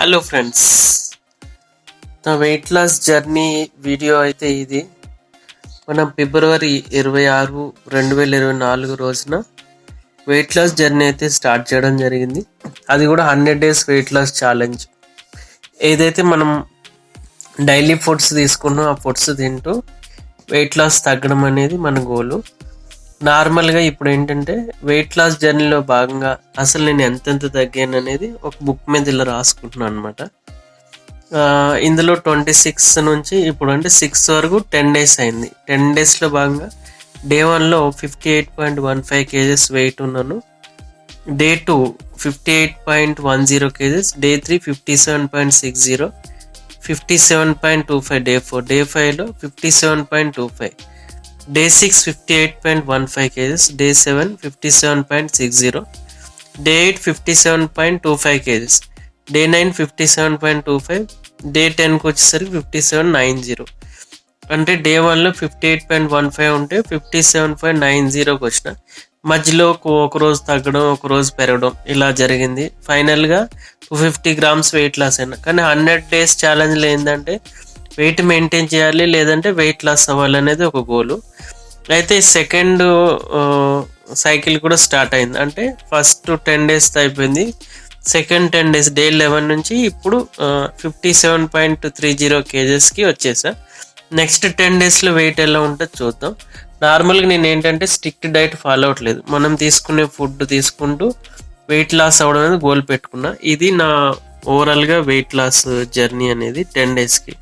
Hello friends, నా weight loss journey video అయితే ఇది. మనం ఫిబ్రవరి 26, 2024 రోజున వెయిట్ లాస్ జర్నీ అయితే స్టార్ట్ చేయడం జరిగింది. అది కూడా 100 days వెయిట్ లాస్ ఛాలెంజ్. ఏదైతే మనం డైలీ ఫుడ్స్ తీసుకున్నాం, ఆ ఫుడ్స్ తింటూ వెయిట్ లాస్ తగ్గడం అనేది మన గోలు. నార్మల్గా ఇప్పుడు ఏంటంటే వెయిట్ లాస్ జర్నీలో భాగంగా అసలు నేను ఎంతెంత తగ్గాను అనేది ఒక బుక్ మీద ఇలా రాసుకుంటున్నాను అనమాట. ఇందులో 26 నుంచి ఇప్పుడు అంటే 6 వరకు 10 days అయింది. 10 daysలో భాగంగా డే 1లో 58.15 kgs వెయిట్ ఉన్నాను. Day 2 58.10 kgs, day 3 57.60, 57.25 day 4, day 5లో 57.25, day 6 58.15 kgs, day 7 57.60, day 8 57.25 kgs, day 9 57.25, day 10కి వచ్చేసరికి 57.90. అంటే డే 1లో 58.15 ఉంటే 57.90కి వచ్చిన. మధ్యలో ఒక రోజు తగ్గడం, ఒక రోజు పెరగడం ఇలా జరిగింది. ఫైనల్గా 250 grams వెయిట్ లాస్ అయినా. కానీ 100 days ఛాలెంజ్లో ఏంటంటే వెయిట్ మెయింటైన్ చేయాలి, లేదంటే వెయిట్ లాస్ అవ్వాలనేది ఒక గోలు. అయితే సెకండ్ సైకిల్ కూడా స్టార్ట్ అయింది. అంటే ఫస్ట్ 10 days అయిపోయింది. సెకండ్ 10 days డే 11 నుంచి ఇప్పుడు 57.30 kgsకి వచ్చేసా. నెక్స్ట్ 10 daysలో వెయిట్ ఎలా ఉంటుందో చూద్దాం. నార్మల్గా నేను ఏంటంటే స్ట్రిక్ట్ డైట్ ఫాలో అవ్వట్లేదు. మనం తీసుకునే ఫుడ్ తీసుకుంటూ వెయిట్ లాస్ అవ్వడం అనేది గోల్ పెట్టుకున్నా. ఇది నా ఓవరాల్గా వెయిట్ లాస్ జర్నీ అనేది 10 daysకి.